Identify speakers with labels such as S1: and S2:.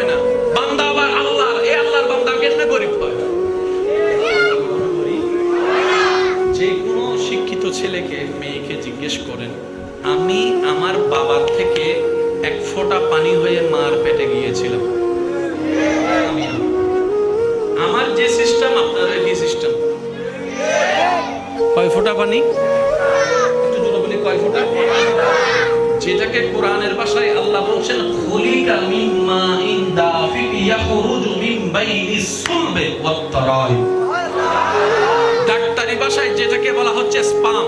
S1: হয় না, বান্দা আবার আল্লাহর, এই আল্লাহর বান্দা কেমনে গরিব হয়? যে কোনো শিক্ষিত ছেলেকে মেয়েকে জিজ্ঞেস করেন, আমি আমার বাবার থেকে এক ফোঁটা পানি হয়ে মার পেটে গিয়েছিলাম, আমার যে সিস্টেম আপনাদের কি সিস্টেম? কয় ফোঁটা পানি? একটু জোরে বলি, কয় ফোঁটা? যেটাকে কোরআনের ভাষায় আল্লাহ বলছেন খুলিকা মিন মাইন দাফিক ইয়াখরুজু মিন বাইনিস সুলবি ওয়াত তারাইব। ডাক্তারি ভাষায় যেটাকে বলা হচ্ছে স্পাম।